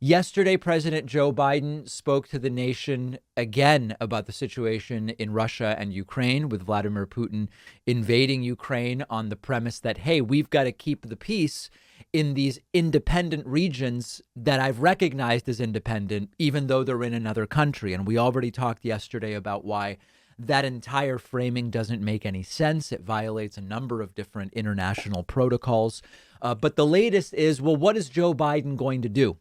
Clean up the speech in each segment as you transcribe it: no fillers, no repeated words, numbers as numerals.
Yesterday, President Joe Biden spoke to the nation again about the situation in Russia and Ukraine, with Vladimir Putin invading Ukraine on the premise that, hey, we've got to keep the peace in these independent regions that I've recognized as independent, even though they're in another country. And we already talked yesterday about why that entire framing doesn't make any sense. It violates a number of different international protocols. But the latest is, well, what is Joe Biden going to do?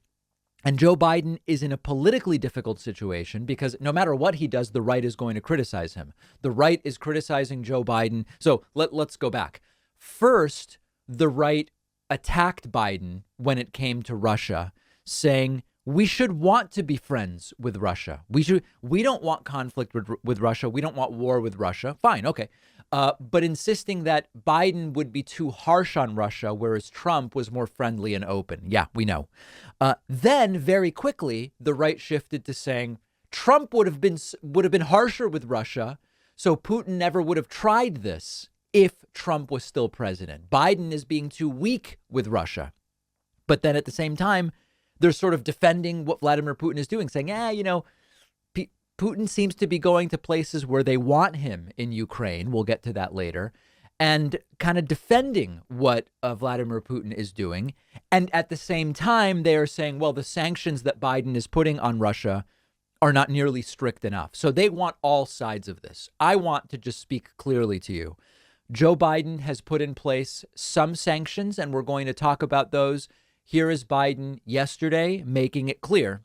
And Joe Biden is in a politically difficult situation because no matter what he does, the right is going to criticize him. The right is criticizing Joe Biden. So let's go back. First, the right attacked Biden when it came to Russia, saying we should want to be friends with Russia. We don't want conflict with Russia. We don't want war with Russia. Fine. OK. But insisting that Biden would be too harsh on Russia, whereas Trump was more friendly and open. Yeah, we know. Then very quickly, the right shifted to saying Trump would have been harsher with Russia. So Putin never would have tried this if Trump was still president. Biden is being too weak with Russia. But then at the same time, they're sort of defending what Vladimir Putin is doing, saying, Putin seems to be going to places where they want him in Ukraine. We'll get to that later. And kind of defending what Vladimir Putin is doing. And at the same time, they are saying, well, the sanctions that Biden is putting on Russia are not nearly strict enough. So they want all sides of this. I want to just speak clearly to you. Joe Biden has put in place some sanctions, and we're going to talk about those. Here is Biden yesterday making it clear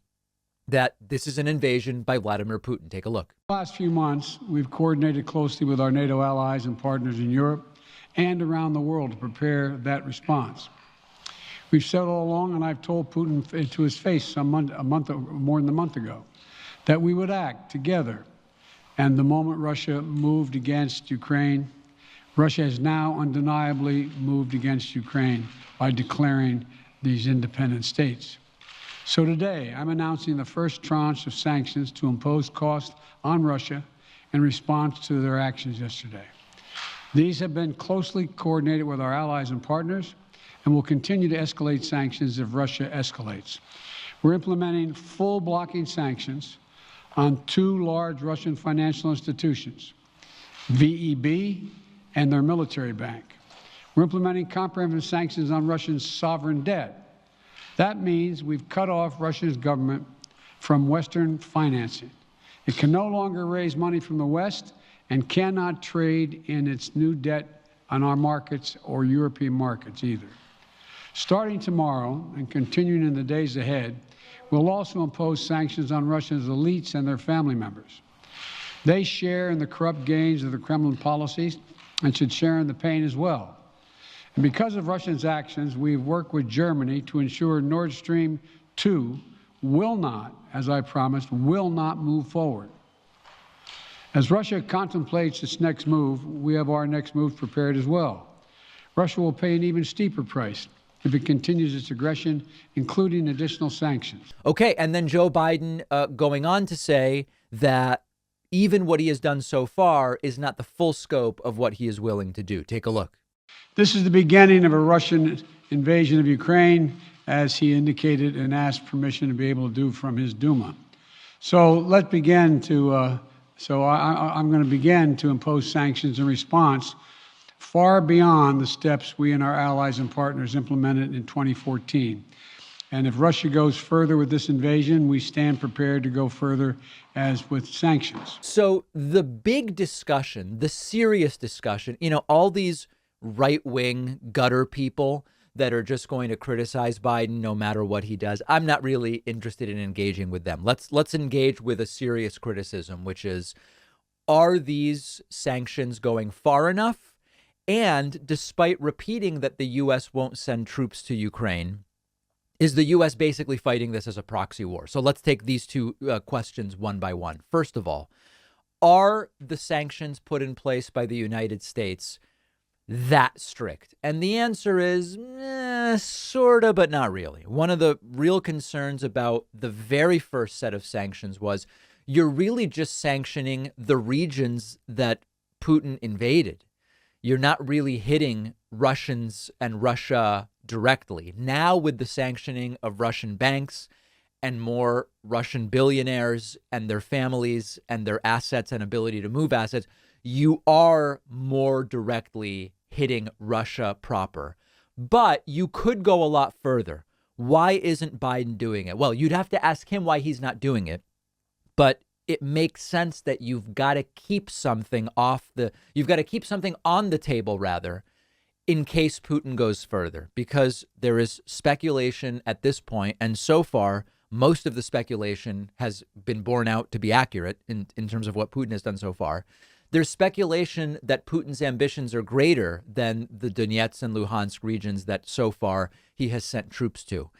that this is an invasion by Vladimir Putin. Take a look. The last few months, we've coordinated closely with our NATO allies and partners in Europe and around the world to prepare that response. We've said all along, and I've told Putin to his face more than a month ago, that we would act together. And the moment Russia moved against Ukraine, Russia has now undeniably moved against Ukraine by declaring these independent states. So today, I'm announcing the first tranche of sanctions to impose costs on Russia in response to their actions yesterday. These have been closely coordinated with our allies and partners and will continue to escalate sanctions if Russia escalates. We're implementing full blocking sanctions on two large Russian financial institutions, VEB and their military bank. We're implementing comprehensive sanctions on Russian sovereign debt. That means we've cut off Russia's government from Western financing. It can no longer raise money from the West and cannot trade in its new debt on our markets or European markets either. Starting tomorrow and continuing in the days ahead, we'll also impose sanctions on Russia's elites and their family members. They share in the corrupt gains of the Kremlin policies and should share in the pain as well. And because of Russia's actions, we've worked with Germany to ensure Nord Stream 2 will not, as I promised, will not move forward. As Russia contemplates its next move, we have our next move prepared as well. Russia will pay an even steeper price if it continues its aggression, including additional sanctions. Okay, and then Joe Biden going on to say that even what he has done so far is not the full scope of what he is willing to do. Take a look. This is the beginning of a Russian invasion of Ukraine, as he indicated and asked permission to be able to do from his Duma. So let's begin to, I'm going to begin to impose sanctions in response far beyond the steps we and our allies and partners implemented in 2014. And if Russia goes further with this invasion, we stand prepared to go further as with sanctions. So the big discussion, the serious discussion, all these right-wing gutter people that are just going to criticize Biden no matter what he does, I'm not really interested in engaging with them. Let's engage with a serious criticism, which is, are these sanctions going far enough? And despite repeating that the U.S. won't send troops to Ukraine, is the U.S. basically fighting this as a proxy war? So let's take these two questions one by one. First of all, are the sanctions put in place by the United States that strict? And the answer is sort of, but not really. One of the real concerns about the very first set of sanctions was you're really just sanctioning the regions that Putin invaded. You're not really hitting Russians and Russia directly. Now, with the sanctioning of Russian banks and more Russian billionaires and their families and their assets and ability to move assets, you are more directly hitting Russia proper. But you could go a lot further. Why isn't Biden doing it? Well, you'd have to ask him why he's not doing it. But it makes sense that you've got to keep something you've got to keep something on the table, rather, in case Putin goes further, because there is speculation at this point, and so far, most of the speculation has been borne out to be accurate in terms of what Putin has done so far. There's speculation that Putin's ambitions are greater than the Donetsk and Luhansk regions that so far he has sent troops to.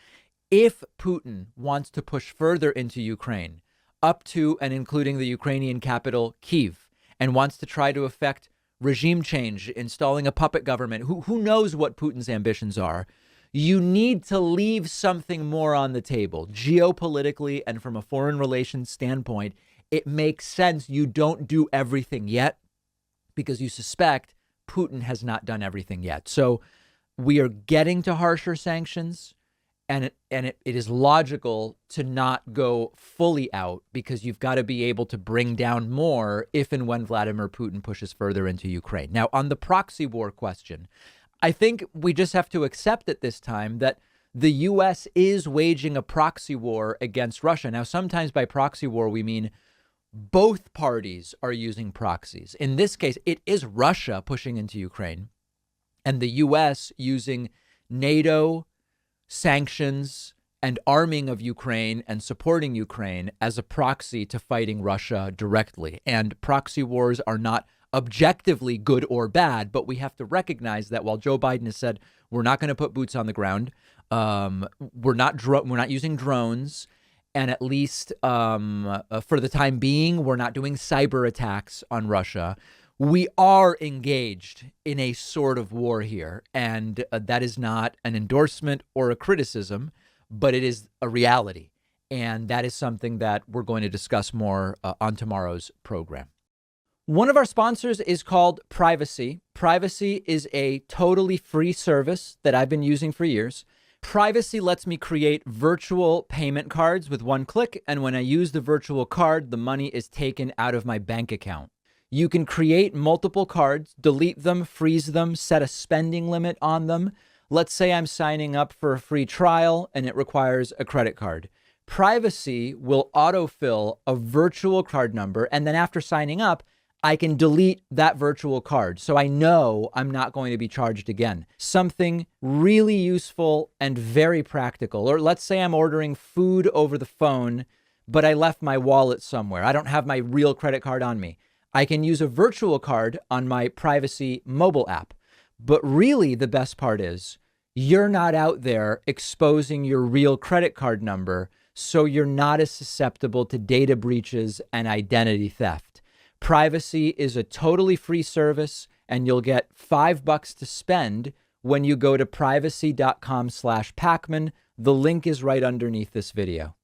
If Putin wants to push further into Ukraine, up to and including the Ukrainian capital, Kyiv, and wants to try to effect regime change, installing a puppet government, who knows what Putin's ambitions are, you need to leave something more on the table. Geopolitically and from a foreign relations standpoint, it makes sense you don't do everything yet because you suspect Putin has not done everything yet. So we are getting to harsher sanctions, and it is logical to not go fully out because you've got to be able to bring down more if and when Vladimir Putin pushes further into Ukraine. Now, on the proxy war question, I think we just have to accept at this time that the U.S. is waging a proxy war against Russia. Now, sometimes by proxy war, we mean both parties are using proxies. In this case, it is Russia pushing into Ukraine and the U.S. using NATO sanctions and arming of Ukraine and supporting Ukraine as a proxy to fighting Russia directly. And proxy wars are not objectively good or bad, but we have to recognize that while Joe Biden has said we're not going to put boots on the ground, we're not using drones, and at least for the time being, we're not doing cyber attacks on Russia. We are engaged in a sort of war here, and that is not an endorsement or a criticism, but it is a reality. And that is something that we're going to discuss more on tomorrow's program. One of our sponsors is called Privacy. Privacy is a totally free service that I've been using for years. Privacy lets me create virtual payment cards with one click, and when I use the virtual card, the money is taken out of my bank account. You can create multiple cards, delete them, freeze them, set a spending limit on them. Let's say I'm signing up for a free trial and it requires a credit card. Privacy will autofill a virtual card number, and then after signing up, I can delete that virtual card. So I know I'm not going to be charged again. Something really useful and very practical. Or let's say I'm ordering food over the phone, but I left my wallet somewhere. I don't have my real credit card on me. I can use a virtual card on my Privacy mobile app. But really the best part is you're not out there exposing your real credit card number, so you're not as susceptible to data breaches and identity theft. Privacy is a totally free service, and you'll get $5 to spend when you go to privacy.com/Pacman. The link is right underneath this video.